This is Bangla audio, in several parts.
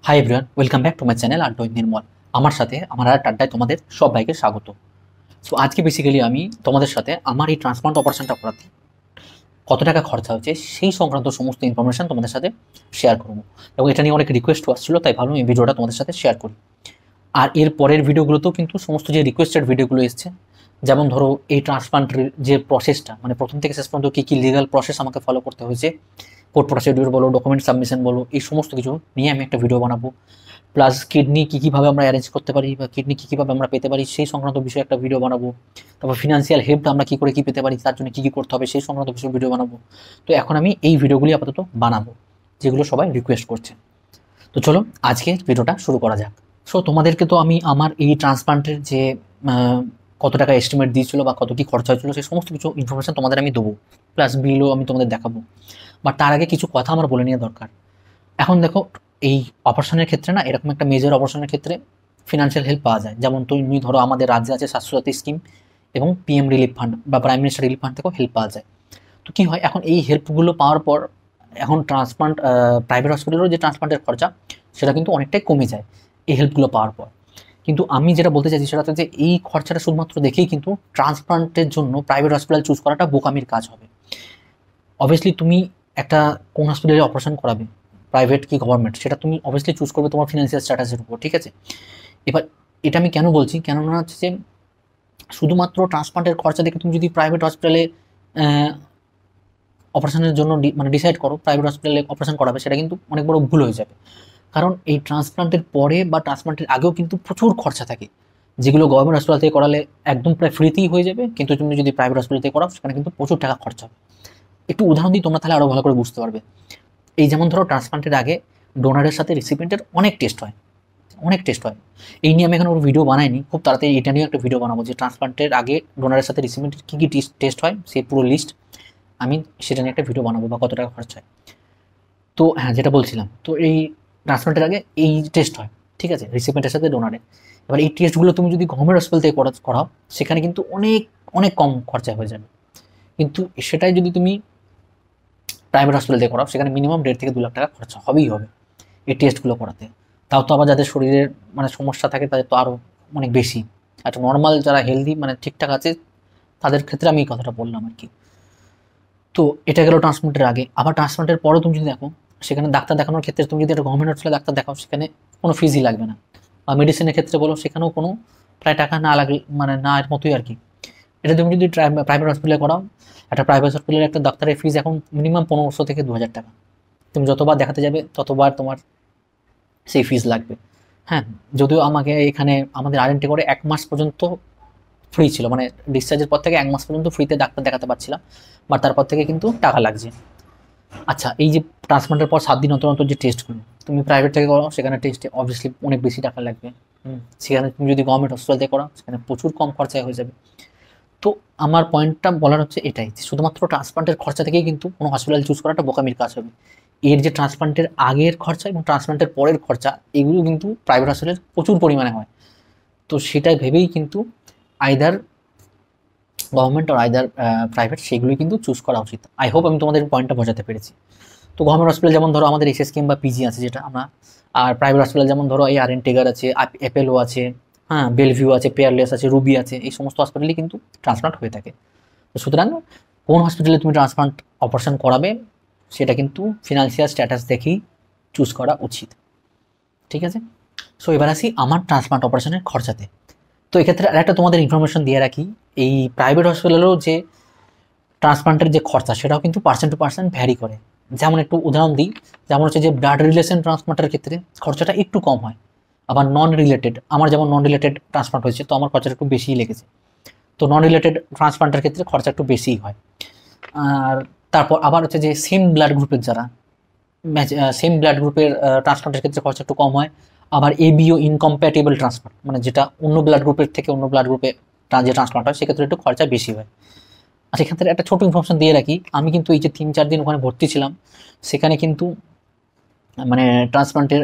Hi everyone, welcome back to my channel আড্ডা উইথ নির্মল। আমার সাথে আমার আর আড্ডায় তোমাদের সবাইকে স্বাগত। সো আজকে বেসিক্যালি আমি তোমাদের সাথে আমার এই ট্রান্সপ্লান্ট অপারেশনটা করাতে কত টাকা খরচা হয়েছে সেই সংক্রান্ত সমস্ত ইনফরমেশন তোমাদের সাথে শেয়ার করবো, এবং এটা নিয়ে অনেক রিকোয়েস্ট আসছিলো, তাই ভাবলাম এই ভিডিওটা তোমাদের সাথে শেয়ার করি। আর এর পরের ভিডিওগুলোতেও কিন্তু সমস্ত যে রিকোয়েস্টেড ভিডিওগুলো এসছে, যেমন ধরো এই ট্রান্সপ্লান্টের যে প্রসেসটা, মানে প্রথম থেকে শেষ পর্যন্ত কী কী লিগাল প্রসেস আমাকে ফলো করতে হয়েছে, কোর্ট প্রসিডিউর বলো, ডকুমেন্ট সাবমিশন বলো, এই সমস্ত কিছু নিয়ে আমি একটা ভিডিও বানাবো। প্লাস কিডনি কীভাবে আমরা অ্যারেঞ্জ করতে পারি বা কিডনি কীভাবে আমরা পেতে পারি সেই সংক্রান্ত বিষয়ে একটা ভিডিও বানাবো। তারপর ফিনান্সিয়াল হেল্প আমরা কী করে কী পেতে পারি, তার জন্য কী করতে হবে সেই সংক্রান্ত বিষয়ে ভিডিও বানাবো। তো এখন আমি এই ভিডিওগুলি আপাতত বানাবো যেগুলো সবাই রিকোয়েস্ট করছে। তো চলো আজকে ভিডিওটা শুরু করা যাক। সো তোমাদেরকে তো আমি আমার এই ট্রান্সপ্লান্টের যে কত টাকা এস্টিমেট দিয়েছিল বা কত কী খরচা হয়েছিল সেই সমস্ত কিছু ইনফরমেশন তোমাদের আমি দেবো, প্লাস বিলও আমি তোমাদের দেখাবো। বাট তার আগে কিছু কথা আমার বলে নেওয়া দরকার। এখন দেখো, এই অপারেশনের ক্ষেত্রে না, এরকম একটা মেজর অপারেশনের ক্ষেত্রে ফিনান্সিয়াল হেল্প পাওয়া যায়। যেমন তুমি ধরো আমাদের রাজ্যে আছে স্বাস্থ্যসাথী স্কিম এবং পিএম রিলিফ ফান্ড বা প্রাইম মিনিস্টার রিলিফ ফান্ড থেকেও হেল্প পাওয়া যায়। তো কী হয়, এখন এই হেল্পগুলো পাওয়ার পর এখন ট্রান্সপ্লান্ট প্রাইভেট হসপিটালেরও যে ট্রান্সপ্লান্টের খরচা সেটা কিন্তু অনেকটাই কমে যায় এই হেল্পগুলো পাওয়ার পর। কিন্তু আমি যেটা বলতে চাইছি সেটা হচ্ছে যে এই খরচাটা শুধুমাত্র দেখেই কিন্তু ট্রান্সপ্লান্টের জন্য প্রাইভেট হসপিটাল চুজ করাটা বোকামির কাজ হবে। অবভিয়াসলি তুমি একটা কোন হসপিটালে অপারেশন করাবে, প্রাইভেট কি গভর্নমেন্ট, সেটা তুমি অবভিয়াসলি চুজ করবে তোমার ফিনান্সিয়াল স্ট্যাটাসের উপর, ঠিক আছে? এবার এটা আমি কেন বলছি, কেননা হচ্ছে যে শুধুমাত্র ট্রান্সপ্লান্টের খরচা দেখে তুমি যদি প্রাইভেট হসপিটালে অপারেশনের জন্য মানে ডিসাইড করো প্রাইভেট হসপিটালে অপারেশন করাবে, সেটা কিন্তু অনেক বড় ভুল হয়ে যাবে। কারণ এই ট্রান্সপ্লান্টের পরে বা ট্রান্সপ্লান্টের আগেও কিন্তু প্রচুর খরচা থাকে, যেগুলো গভর্নমেন্ট হসপিটাল থেকে করালে একদম প্রায় ফ্রিতেই হয়ে যাবে, কিন্তু তুমি যদি প্রাইভেট হসপিটাল থেকে করাও সেখানে কিন্তু প্রচুর টাকা খরচা হবে। একটু উদাহরণ দিই, তোমরা তাহলে আরও ভালো করে বুঝতে পারবে। এই যেমন ধরো ট্রান্সপ্লান্টের আগে ডোনারের সাথে রিসিপিয়েন্টের অনেক টেস্ট হয়। এই নিয়ে আমি এখন ওর ভিডিও বানাইনি, খুব তাড়াতাড়ি এটা নিয়ে একটা ভিডিও বানাবো যে ট্রান্সপ্লান্টের আগে ডোনারের সাথে রিসিপিয়েন্টের কী কী টেস্ট হয় সেই পুরো লিস্ট আমি সেটা নিয়ে একটা ভিডিও বানাবো বা কত টাকা খরচ হয়। তো হ্যাঁ, যেটা বলছিলাম, তো এই ট্রান্সপ্লান্টের আগে এই টেস্ট হয়, ঠিক আছে, রিসিপিয়েন্টের সাথে ডোনারে। এবার এই টেস্টগুলো তুমি যদি গভর্নমেন্ট হসপিটাল থেকে করাও সেখানে কিন্তু অনেক অনেক কম খরচায় হয়ে যাবে। কিন্তু সেটাই যদি তুমি প্রাইভেট হসপিটাল থেকে করাও সেখানে মিনিমাম 1.5 থেকে 2 লাখ টাকা খরচা হবেই হবে এই টেস্টগুলো করাতে। তাও তো আবার যাদের শরীরের মানে সমস্যা থাকে তাদের তো আরও অনেক বেশি। একটা নর্মাল যারা হেলদি মানে ঠিকঠাক আছে তাদের ক্ষেত্রে আমি এই কথাটা বললাম আর কি। তো এটা গেল ট্রান্সপ্লান্টের আগে। আবার ট্রান্সপ্লান্টের পরেও তুমি যদি দেখো, সেখানে ডাক্তার দেখানোর ক্ষেত্রে তুমি যদি একটা গভর্নমেন্ট হসপিটালে ডাক্তার দেখাও সেখানে কোনো ফিজই লাগবে না। বা মেডিসিনের ক্ষেত্রে বলো সেখানেও কোনো প্রায় টাকা না লাগলে মানে না এর মতোই আর কি। এটা তুমি যদি প্রাইভেট হসপিটালে করাও, একটা প্রাইভেট হসপিটালের একটা ডাক্তারের ফিজ এখন মিনিমাম 1500 থেকে 2000 টাকা। তুমি যতবার দেখাতে যাবে ততবার তোমার সেই ফিজ লাগবে। হ্যাঁ, যদিও আমাকে এখানে আমাদের আরএনটি করে 1 মাস পর্যন্ত ফ্রি ছিল, মানে ডিসচার্জের পর থেকে 1 মাস পর্যন্ত ফ্রিতে ডাক্তার দেখাতে পারছিলাম, বাট তারপর থেকে কিন্তু টাকা লাগছে। আচ্ছা, এই যে ট্রান্সপ্লান্টের পর 7 দিন অন্তর অন্তর যে টেস্টগুলো তুমি প্রাইভেট থেকে করো সেখানে টেস্টে অবভিয়াসলি অনেক বেশি টাকা লাগবে। সেখানে তুমি যদি গভর্নমেন্ট হসপিটাল থেকে করো সেখানে প্রচুর কম খরচায় হয়ে যাবে। তো আমার পয়েন্টটা বলার হচ্ছে এটাই, শুধুমাত্র ট্রান্সপ্লান্টের খরচা থেকেই কিন্তু কোনো হসপিটাল চুজ করাটা বোকামির কাজ হবে। এর যে ট্রান্সপ্লান্টের আগের খরচা এবং ট্রান্সপ্লান্টের পরের খরচা এগুলো কিন্তু প্রাইভেট হসপিটালে প্রচুর পরিমাণে হয়। তো সেটাই ভেবেই কিন্তু either government are either private সেগুলোই কিন্তু চুজ করা উচিত। আই হোপ আমি তোমাদের পয়েন্টটা বোঝাতে পেরেছি। তো গভর্নমেন্ট হসপিটাল যেমন ধরো আমাদের এসএস কিম বা পিজি আছে যেটা আমরা, আর প্রাইভেট হসপিটাল যেমন ধরো এই আরএন টেগার আছে, অ্যাপেলো আছে, হ্যাঁ, বেলভিউ আছে, পেয়ারলেস আছে, রুবি আছে, এই সমস্ত হসপিটালেই কিন্তু ট্রান্সপ্লান্ট হয়ে থাকে। তো সুতরাং কোন হসপিটালে তুমি ট্রান্সপ্লান্ট অপারেশন করাবে সেটা কিন্তু ফিনান্সিয়াল স্ট্যাটাস দেখেই চুজ করা উচিত, ঠিক আছে? সো এবার আসি আমার ট্রান্সপ্লান্ট অপারেশনের খরচাতে। তো এক্ষেত্রে আরেকটা তোমাদের ইনফরমেশন দিয়ে রাখি, এই প্রাইভেট হসপিটালেও যে ট্রান্সপ্লান্টের যে খরচা সেটাও কিন্তু পার্সেন্ট টু পার্সেন্ট ভ্যারি করে। যেমন একটু উদাহরণ দিই, যেমন হচ্ছে যে ব্লাড রিলেশন ট্রান্সপ্লান্টের ক্ষেত্রে খরচাটা একটু কম হয়। আবার নন রিলেটেড, আমার যেমন নন রিলেটেড ট্রান্সপ্লান্ট হয়েছে তো আমার খরচাটা একটু বেশিই লেগেছে। তো নন রিলেটেড ট্রান্সপ্লান্টের ক্ষেত্রে খরচা একটু বেশিই হয়। আর তারপর আবার হচ্ছে যে সেম ব্লাড গ্রুপের যারা সেম ব্লাড গ্রুপের ট্রান্সপ্লান্টের ক্ষেত্রে খরচা একটু কম হয়। আবার এবিও ইনকম্প্যাটেবল ট্রান্সপ্লান্ট, মানে যেটা অন্য ব্লাড গ্রুপের থেকে অন্য ব্লাড গ্রুপে যে ট্রান্সপ্লান্ট হয় সেক্ষেত্রে একটু খরচা বেশি হয়। আর সেক্ষেত্রে একটা ছোটো ইনফরমেশন দিয়ে রাখি, আমি কিন্তু এই যে 3-4 দিন ওখানে ভর্তি ছিলাম সেখানে কিন্তু মানে ট্রান্সপ্লান্টের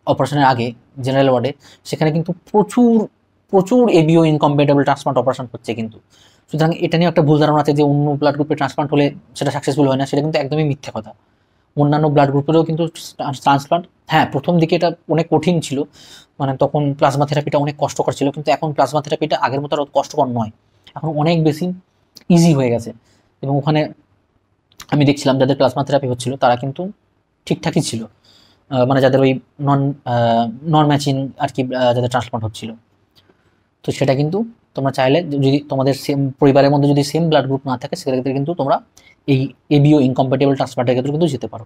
অপারেশনের আগে জেনারেল ওয়ার্ডে সেখানে কিন্তু প্রচুর প্রচুর এবিও ইনকম্প্যাটেবল ট্রান্সপ্লান্ট অপারেশন হচ্ছে কিন্তু। সুতরাং এটা নিয়ে একটা ভুল ধারণা আছে যে অন্য ব্লাড গ্রুপে ট্রান্সপ্লান্ট হলে সেটা সাকসেসফুল হয় না, সেটা কিন্তু একদমই মিথ্যে কথা। অন্যান্য ব্লাড গ্রুপেরও কিন্তু ট্রান্সপ্লান্ট, হ্যাঁ প্রথম দিকে এটা অনেক কঠিন ছিল, মানে তখন প্লাজমা থেরাপিটা অনেক কষ্টকর ছিল, কিন্তু এখন প্লাজমা থেরাপিটা আগের মতো আর কষ্টকর নয়, এখন অনেক বেশি ইজি হয়ে গেছে। এবং ওখানে আমি দেখছিলাম যাদের প্লাজমা থেরাপি হচ্ছিল তারা কিন্তু ঠিকঠাকই ছিল, মানে যাদের ওই নন নন ম্যাচিং আর কি যাদের ট্রান্সপ্লান্ট হচ্ছিল। তো সেটা কিন্তু তোমরা চাইলে যদি তোমাদের সেম পরিবারের মধ্যে যদি সেম ব্লাড গ্রুপ না থাকে সেক্ষেত্রে কিন্তু তোমরা এই এবিও ইনকম্প্যাটেবল ট্রান্সপ্লান্টের ক্ষেত্রে কিন্তু যেতে পারো।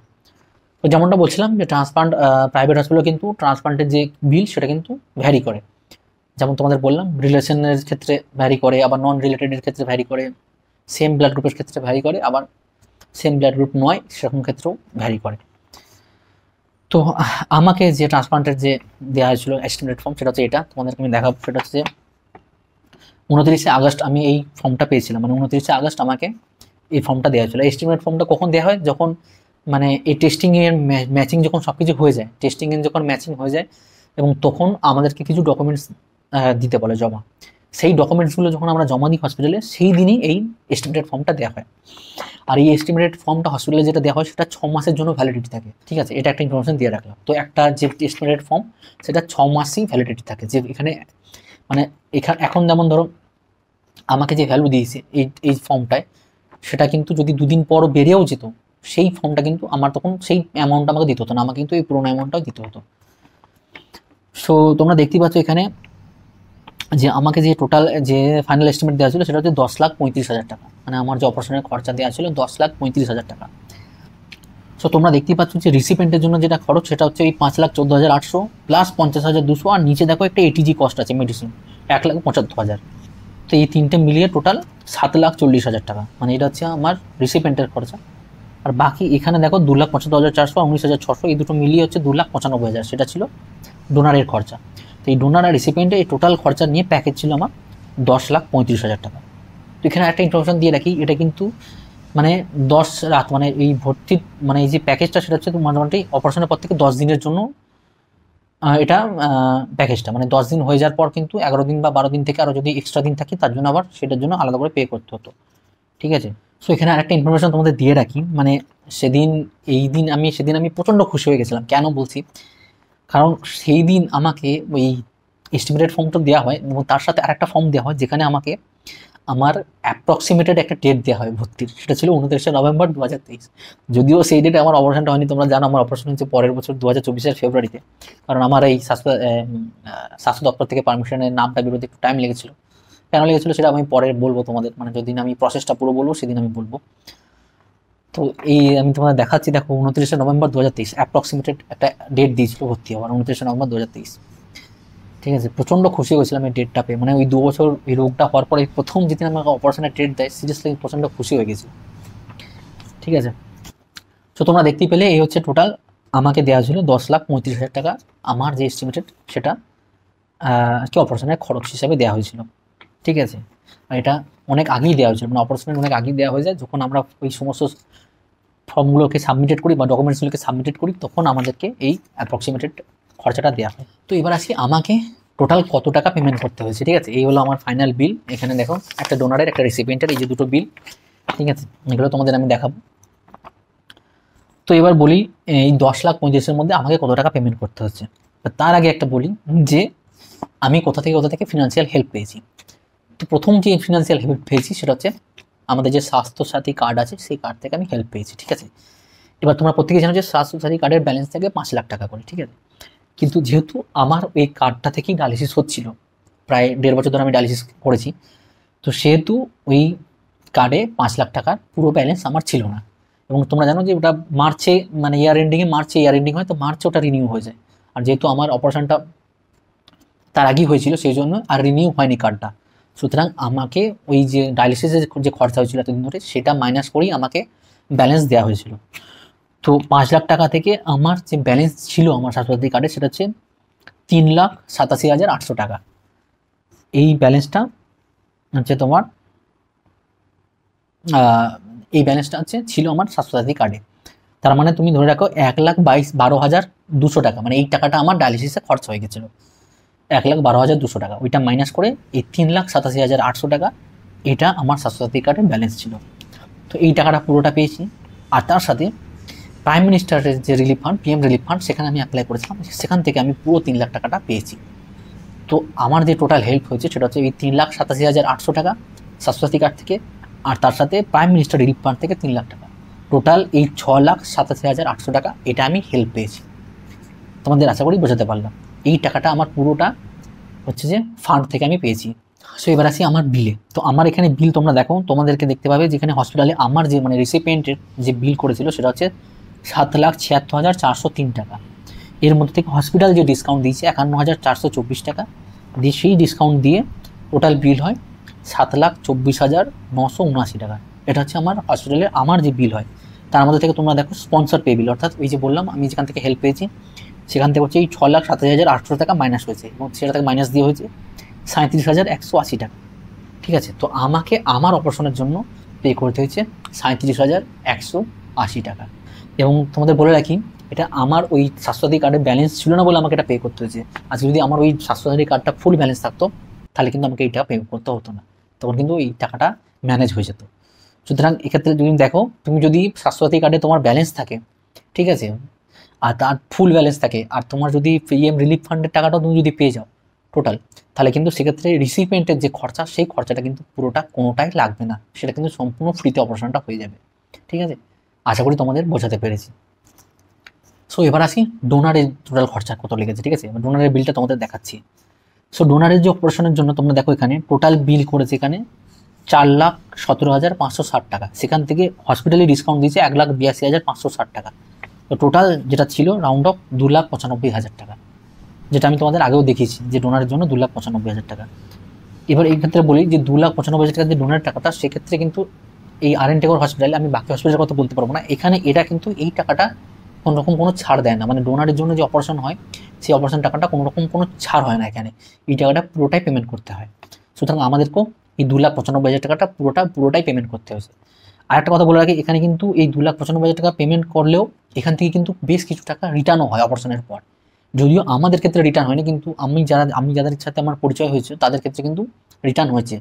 তো যেমনটা বলছিলাম যে ট্রান্সপ্লান্ট প্রাইভেট হসপিটালে কিন্তু ট্রান্সপ্লান্টের যে বিল সেটা কিন্তু ভ্যারি করে, যেমন তোমাদের বললাম রিলেশনের ক্ষেত্রে ভ্যারি করে, আবার নন রিলেটেডের ক্ষেত্রে ভ্যারি করে, সেম ব্লাড গ্রুপের ক্ষেত্রে ভ্যারি করে, আবার সেম ব্লাড গ্রুপ নয় সেরকম ক্ষেত্রেও ভ্যারি করে। তো আমাকে যে ট্রান্সপ্লান্টের যে দেওয়া হয়েছিল এস্টিমেটেড ফর্ম সেটা হচ্ছে এটা, তোমাদেরকে আমি দেখাবো। সেটা হচ্ছে 29শে আগস্ট আমি এই ফর্মটা পেয়েছিলাম, মানে 29শে আগস্ট আমাকে এই ফর্মটা দেওয়া হয়েছিল। এস্টিমেট ফর্মটা কখন দেওয়া হয়, যখন মানে এই টেস্টিংয়ের ম্যাচিং যখন সব কিছু হয়ে যায়, টেস্টিংয়ের যখন ম্যাচিং হয়ে যায় এবং তখন আমাদেরকে কিছু ডকুমেন্টস দিতে বলে জমা, সেই ডকুমেন্টসগুলো যখন আমরা জমা দিই হসপিটালে সেই দিনই এই এস্টিমেটেড ফর্মটা দেওয়া হয়। আর এই এস্টিমেটেড ফর্মটা হসপিটালে যেটা দেওয়া হয় সেটা 6 মাসের জন্য ভ্যালিডিটি থাকে, ঠিক আছে, এটা একটা ইনফরমেশন দিয়ে রাখলাম। তো একটা যে এস্টিমেটেড ফর্ম সেটা 6 মাসই ভ্যালিডিটি থাকে, যে এখানে মানে এখন যেমন ধরো আমাকে যে ভ্যালু দিয়েছে এই ফর্মটায় সেটা কিন্তু যদি দুদিন পর বেড়েও যেত সেই ফর্মটা কিন্তু আমার তখন সেই অ্যামাউন্টটা আমাকে দিতে হতো না, আমাকে কিন্তু এই পুরোনো অ্যামাউন্টটাও দিতে হতো। সো তোমরা দেখতেই পাচ্ছ এখানে যে আমাকে যে টোটাল যে ফাইনাল এস্টিমেট দেওয়া ছিল সেটা হচ্ছে 10,35,000 টাকা, মানে আমার যে অপারেশনের খরচা দেওয়া ছিল 10,35,000 টাকা। সো তোমরা দেখতেই পাচ্ছ যে রিসিপেন্টের জন্য যেটা খরচ সেটা হচ্ছে এই 5,14,800 প্লাস 50,200, আর নিচে দেখো একটা এটিজি কস্ট আছে মেডিসিন 1,75,000। তো এই তিনটে মিলিয়ে টোটাল 7,40,000 টাকা, মানে এটা হচ্ছে আমার রিসিপেন্টের খরচা। আর বাকি এখানে দেখো 2,75,400 আর 19,600, এই দুটো মিলিয়ে হচ্ছে 2,95,000, সেটা ছিল ডোনারের খরচা। তো এই ডোনার আর রিসিপেন্টের এই টোটাল খরচা নিয়ে প্যাকেজ ছিল আমার 10,35,000 টাকা। তো এখানে একটা ইনফরমেশন দিয়ে রাখি, এটা কিন্তু মানে 10 রাত মানে এই ভর্তির মানে এই যে প্যাকেজটা সেটা হচ্ছে মোটামুটি অপারেশনের পর থেকে 10 দিনের জন্য এটা প্যাকেজটা, মানে 10 দিন হয়ে যাওয়ার পর কিন্তু 11 দিন বা 12 দিন থেকে আরও যদি এক্সট্রা দিন থাকে তার জন্য আবার সেটার জন্য আলাদা করে পে করতে হতো, ঠিক আছে। সো এখানে আরেকটা ইনফরমেশন তোমাদের দিয়ে রাখি, মানে সেদিন আমি প্রচণ্ড খুশি হয়ে গেছিলাম। কেন বলছি, কারণ সেই দিন আমাকে ওই এস্টিমেটেড ফর্মটা দেওয়া হয় এবং তার সাথে আরেকটা ফর্ম দেওয়া হয় যেখানে আমাকে আমার অ্যাপ্রক্সিমেটেড একটা ডেট দেওয়া হয় ভর্তির, সেটা ছিল 29শে নভেম্বর 2023। যদিও সেই ডেটে আমার অপারেশনটা হয়নি, তোমরা জানো আমার অপারেশন হচ্ছে পরের বছর 2024-এর ফেব্রুয়ারিতে, কারণ আমার এই স্বাস্থ্য দপ্তর থেকে পারমিশনের নামটা বেরোতে একটু টাইম লেগেছিল। কেন লেগেছিল সেটা আমি পরে বলবো তোমাদের, মানে যেদিন আমি প্রসেসটা পুরো বলবো সেদিন আমি বলবো। তো এই আমি তোমাদের দেখাচ্ছি, দেখো 29শে নভেম্বর 2023 অ্যাপ্রক্সিমেটেড একটা ডেট দিয়েছিল ভর্তি হওয়ার, 29শে নভেম্বর 2023, ঠিক আছে। প্রচণ্ড খুশি হয়েছিলাম এই ডেটটা পেয়ে, মানে ওই 2 বছর এই রোগটা হওয়ার পরে প্রথম যেদিন আমাকে অপারেশনের ডেট দেয় সিরিয়াসলি প্রচণ্ড খুশি হয়ে গেছি, ঠিক আছে। তো তোমরা দেখতেই পেলে এই হচ্ছে টোটাল আমাকে দেওয়া ছিল 10,35,000 টাকা, আমার যে এস্টিমেটেড সেটা কি অপারেশনের খরচ হিসাবে দেওয়া হয়েছিল, ঠিক আছে। আর এটা অনেক আগেই দেওয়া হয়েছিল, মানে অপারেশনের অনেক আগেই দেওয়া হয়ে যায়, যখন আমরা ওই সমস্ত ফর্মগুলোকে সাবমিটেড করি বা ডকুমেন্টসগুলোকে সাবমিটেড করি তখন আমাদেরকে এই অ্যাপ্রক্সিমেটেড খরচাটা দেওয়া হয়। তো এবার আসি আমাকে টোটাল কত টাকা পেমেন্ট করতে হয়েছে, ঠিক আছে। এই হলো আমার ফাইনাল বিল, এখানে দেখো একটা ডোনারের একটা রিসিপিয়েন্টের এই যে দুটো বিল, ঠিক আছে, এগুলো তোমাদের আমি দেখাবো। তো এবার বলি এই 10,35,000-এর মধ্যে আমাকে কত টাকা পেমেন্ট করতে হচ্ছে। তার আগে একটা বলি যে আমি কোথা থেকে ফিনান্সিয়াল হেল্প পেয়েছি। তো প্রথম যে ফিনান্সিয়াল হেল্প পেয়েছি সেটা হচ্ছে আমাদের যে স্বাস্থ্যসাথী কার্ড আছে সেই কার্ড থেকে আমি হেল্প পেয়েছি, ঠিক আছে। এবার তোমরা প্রত্যেকে জানো যে স্বাস্থ্যসাথী কার্ডের ব্যালেন্স থাকে 5 লাখ টাকা করে, ঠিক আছে। কিন্তু যেহেতু আমার এই কার্ডটা থেকেই ডায়ালিসিস হচ্ছিল, প্রায় 1.5 বছর ধরে আমি ডায়ালিসিস করেছি, তো সেহেতু ওই কার্ডে 5 লাখ টাকার পুরো ব্যালেন্স আমার ছিল না। এবং তোমরা জানো যে ওটা মার্চে মানে ইয়ার এন্ডিং হয়, তো মার্চে ওটা রিনিউ হয়ে যায়। আর যেহেতু আমার অপারেশনটা তার আগেই হয়েছিল সেই জন্য আর রিনিউ হয়নি কার্ডটা, সুতরাং আমাকে ওই যে ডায়ালিসিসের যে খরচা হয়েছিল এতদিন ধরে সেটা মাইনাস করেই আমাকে ব্যালেন্স দেওয়া হয়েছিল। তো 5 লাখ টাকা থেকে আমার যে ব্যালেন্স ছিল আমার স্বাস্থ্যসাথী কার্ডে সেটা হচ্ছে 3,87,800 টাকা। এই ব্যালেন্সটা হচ্ছে তোমার এই ব্যালেন্সটা হচ্ছে ছিল আমার স্বাস্থ্যসাথী কার্ডে। তার মানে তুমি ধরে রাখো 1,12,200 টাকা, মানে এই টাকাটা আমার ডায়ালিসিসে খরচ হয়ে গেছিলো 1,12,200 টাকা। ওইটা মাইনাস করে এই 3,87,800 টাকা এটা আমার স্বাস্থ্যসাথী কার্ডের ব্যালেন্স ছিল। তো এই টাকাটা পুরোটা পেয়েছি। আর তার সাথে প্রাইম মিনিস্টারের যে relief fund, PM relief fund, সেখানে আমি অ্যাপ্লাই করেছিলাম, সেখান থেকে আমি পুরো 3 লাখ টাকাটা পেয়েছি। তো আমার যে টোটাল হেল্প হয়েছে সেটা হচ্ছে এই 3,87,800 টাকা স্বাস্থ্যসাথী কার্ড থেকে, আর তার সাথে প্রাইম মিনিস্টার রিলিফ ফান্ড থেকে 3 লাখ টাকা, টোটাল এই 6,87,800 টাকা এটা আমি হেল্প পেয়েছি। তোমাদের আশা করি বোঝাতে পারলাম। এই টাকাটা আমার পুরোটা হচ্ছে যে ফান্ড থেকে আমি পেয়েছি। সো এবার আসি আমার বিলে। তো আমার এখানে বিল তোমরা দেখো, তোমাদেরকে দেখতে পাবে যেখানে হসপিটালে আমার যে মানে রিসিপিয়েন্টের যে বিল করেছিল সেটা হচ্ছে 7,76,403 টাকা। এর মধ্যে থেকে হসপিটাল যে ডিসকাউন্ট দিয়েছে 51,424 টাকা দিয়ে, সেই ডিসকাউন্ট দিয়ে টোটাল বিল হয় 7,24,979 টাকা। এটা হচ্ছে আমার হসপিটালে আমার যে বিল হয়। তার মধ্যে থেকে তোমরা দেখো স্পন্সর পে বিল, অর্থাৎ ওই যে বললাম আমি যেখান থেকে হেল্প পেয়েছি সেখান থেকে হচ্ছে এই 6,27,800 টাকা মাইনাস হয়েছে এবং সেটা থেকে মাইনাস দিয়ে হয়েছে 37,180 টাকা। ঠিক আছে, তো আমাকে আমার অপারেশনের জন্য পে করতে হয়েছে 37,180 টাকা। এবং তোমাদের বলে রাখি, এটা আমার ওই স্বাস্থ্যসাথী কার্ডের ব্যালেন্স ছিল না বলে আমাকে এটা পে করতে হয়েছে। আজকে যদি আমার ওই স্বাস্থ্যসাথী কার্ডটা ফুল ব্যালেন্স থাকতো তাহলে কিন্তু আমাকে এইটা পে করতে হতো না, তখন কিন্তু এই টাকাটা ম্যানেজ হয়ে যেত। সুতরাং এক্ষেত্রে যদি দেখো, তুমি যদি স্বাস্থ্যসাথী কার্ডে তোমার ব্যালেন্স থাকে, ঠিক আছে, আর তার ফুল ব্যালেন্স থাকে, আর তোমার যদি পিএম রিলিফ ফান্ডের টাকাটাও তুমি যদি পেয়ে যাও টোটাল, তাহলে কিন্তু সেক্ষেত্রে রিসিপিয়েন্টের যে খরচা সেই খরচাটা কিন্তু পুরোটা কোনোটাই লাগবে না, সেটা কিন্তু সম্পূর্ণ ফ্রিতে অপারেশনটা হয়ে যাবে। ঠিক আছে, আশা করি তোমাদের বোঝাতে পেরেছি। সো এবার আসি ডোনারের টোটাল খরচা কত লেগেছে। ঠিক আছে, ডোনারের বিলটা তোমাদের দেখাচ্ছি। সো ডোনারের যে অপারেশনের জন্য তোমরা দেখো এখানে টোটাল বিল করেছে এখানে 4,17,560 টাকা, সেখান থেকে হসপিটালে ডিসকাউন্ট দিয়েছে 1,82,560 টাকা। তো টোটাল যেটা ছিল রাউন্ড অফ 2,95,000 টাকা, যেটা আমি তোমাদের আগেও দেখিয়েছি যে ডোনারের জন্য 2,95,000 টাকা। এবার এই ক্ষেত্রে বলি যে 2,95,000 টাকা যে ডোনারের টাকাটা, সেক্ষেত্রে কিন্তু এই আর.এন. টেগোর হসপিটালে, আমি বাকি হসপিটালের কথা বলতে পারবো না, এখানে এটা কিন্তু এই টাকাটা কোনো রকম কোনো ছাড় দেয় না। মানে ডোনারের জন্য যে অপারেশন হয় সেই অপারেশন টাকাটা কোনো রকম কোনো ছাড় হয় না, এখানে এই টাকাটা পুরোটাই পেমেন্ট করতে হয়। সুতরাং আমাদেরকেও এই 2,95,000 টাকাটা পুরোটাই পেমেন্ট করতে হয়েছে। আর একটা কথা বলে রাখি, এখানে কিন্তু এই 2,95,000 টাকা পেমেন্ট করলেও এখান থেকে কিন্তু বেশ কিছু টাকা রিটার্নও হয় অপারেশনের পর। যদিও আমাদের ক্ষেত্রে রিটার্ন হয়নি, কিন্তু আমি যাদের সাথে আমার পরিচয় হয়েছে তাদের ক্ষেত্রে কিন্তু রিটার্ন হয়েছে,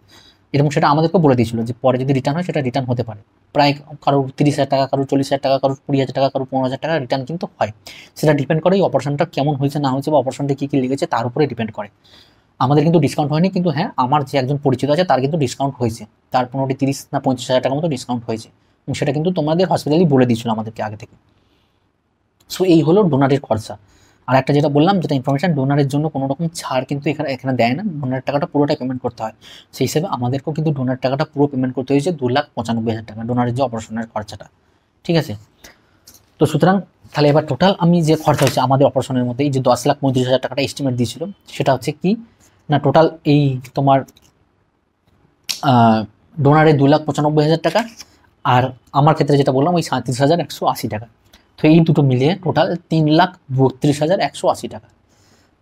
এবং সেটা আমাদেরকেও বলে দিয়েছিল যে পরে যদি রিটার্ন হয় সেটা রিটার্ন হতে পারে। প্রায় কারোর 30,000 টাকা, কারোর 40,000 টাকা, কারোর 20,000 টাকা, কারোর 15,000 টাকা রিটার্ন কিন্তু হয়। সেটা ডিপেন্ড করে এই অপারেশনটা কেমন হয়েছে না হয়েছে বা অপারেশনটা কী কী লেগেছে তার উপরে ডিপেন্ড করে। আমাদের কিন্তু ডিসকাউন্ট হয়নি, কিন্তু হ্যাঁ আমার যে একজন পরিচিত আছে তার কিন্তু ডিসকাউন্ট হয়েছে, তার 30 না 35,000 টাকার মতো ডিসকাউন্ট হয়েছে, এবং সেটা কিন্তু তোমাদের হসপিটালই বলে দিয়েছিল আমাদেরকে আগে থেকে। সো এই হলো ডোনারের খরচা। আর একটা যেটা বললাম, যেটা ইনফরমেশন, ডোনারের জন্য কোনো রকম ছাড় কিন্তু এখানে দেয় না, ডোনারের টাকাটা পুরোটাই পেমেন্ট করতে হয়। সেই হিসেবে আমাদেরকেও কিন্তু ডোনারের টাকাটা পুরো পেমেন্ট করতে হয়েছে 2,95,000 টাকা, ডোনারের যে অপারেশনের খরচাটা। ঠিক আছে, তো সুতরাং তাহলে এবার টোটাল আমি যে খরচা হচ্ছে আমাদের অপারেশনের মধ্যে, এই যে 10,35,000 টাকাটা এস্টিমেট দিয়েছিল, সেটা হচ্ছে কি না, টোটাল এই তোমার ডোনারে 2,95,000 টাকা, আর আমার ক্ষেত্রে যেটা বললাম ওই 37,180 টাকা। তো এই দুটো মিলিয়ে টোটাল 3,32,180 টাকা।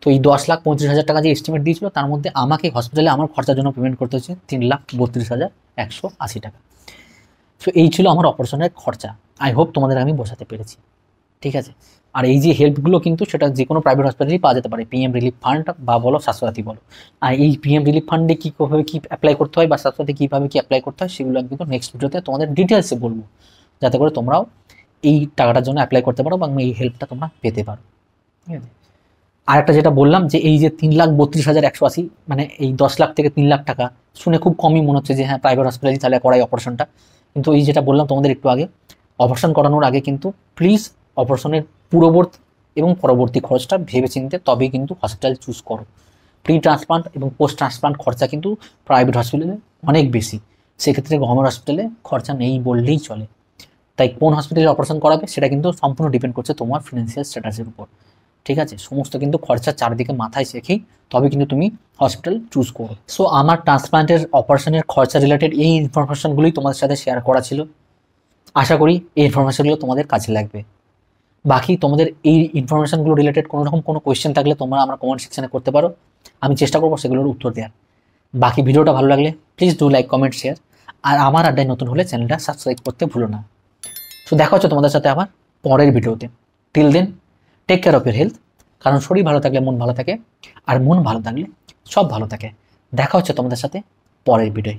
তো এই 10,35,000 টাকা যে এস্টিমেট দিয়েছিল তার মধ্যে আমাকে হসপিটালে আমার খরচার জন্য পেমেন্ট করতে হচ্ছে 3,32,180 টাকা। সো এই ছিল আমার অপারেশনের খরচা। আই হোপ তোমাদের আমি বোঝাতে পেরেছি। ঠিক আছে, আর এই যে হেল্পগুলো কিন্তু সেটা যে কোনো প্রাইভেট হসপিটালেই পাওয়া যেতে পারে, পিএম রিলিফ ফান্ড বা বলো স্বাস্থ্যসাথী বলো। আর এই পিএম রিলিফ ফান্ডে কীভাবে কী অ্যাপ্লাই করতে হয় বা স্বাস্থ্যসাথী কীভাবে কী অ্যাপ্লাই করতে হয় সেগুলো আমি কিন্তু নেক্সট ভিডিওতে তোমাদের ডিটেলসে বলবো, যাতে করে তোমরাও এই টাকাটার জন্য অ্যাপ্লাই করতে পারো বা এই হেল্পটা তোমরা পেতে পারো। ঠিক আছে, আর একটা যেটা বললাম যে এই যে 3,32,180, মানে এই 10 লাখ থেকে 3 লাখ টাকা শুনে খুব কমই মনে হচ্ছে যে হ্যাঁ প্রাইভেট হসপিটালই তাহলে করাই অপারেশনটা, কিন্তু এই যেটা বললাম তোমাদের একটু আগে, অপারেশন করানোর আগে কিন্তু প্লিজ অপারেশনের পূর্ববর্তী এবং পরবর্তী খরচটা ভেবে চিনতে তবেই কিন্তু হসপিটাল চুজ করো। প্রি ট্রান্সপ্লান্ট এবং পোস্ট ট্রান্সপ্লান্ট খরচা কিন্তু প্রাইভেট হসপিটালে অনেক বেশি, সেক্ষেত্রে গভর্নমেন্ট হসপিটালে খরচা নেই বললেই চলে। তাই কোন হসপিটালে অপারেশন করাবে সেটা কিন্তু সম্পূর্ণ ডিপেন্ড করছে তোমার ফিনান্সিয়াল স্ট্যাটাসের উপর। ঠিক আছে, সমস্ত কিন্তু খরচা চারদিকে মাথায় রেখেই তবে কিন্তু তুমি হসপিটাল চুজ করো। সো আমার ট্রান্সপ্লান্টের অপারেশনের খরচা রিলেটেড এই ইনফরমেশনগুলোই তোমাদের সাথে শেয়ার করা ছিল। আশা করি এই ইনফরমেশনগুলো তোমাদের কাজে লাগবে। বাকি তোমাদের এই ইনফরমেশনগুলো রিলেটেড কোনো রকম কোনো কোয়েশ্চেন থাকলে তোমরা আমার কমেন্ট সেকশনে করতে পারো, আমি চেষ্টা করবো সেগুলোর উত্তর দেওয়ার। বাকি ভিডিওটা ভালো লাগলে please do like, comment, share, আর আমার আড্ডায় নতুন হলে চ্যানেলটা সাবস্ক্রাইব করতে ভুলো না। তো দেখা হচ্ছে তোমাদের সাথে আবার পরের ভিডিওতে। Till then, take care of your health, কারণ শরীর ভালো থাকলে মন ভালো থাকে, আর মন ভালো থাকলে সব ভালো থাকে। দেখা হচ্ছে তোমাদের সাথে পরের ভিডিওয়।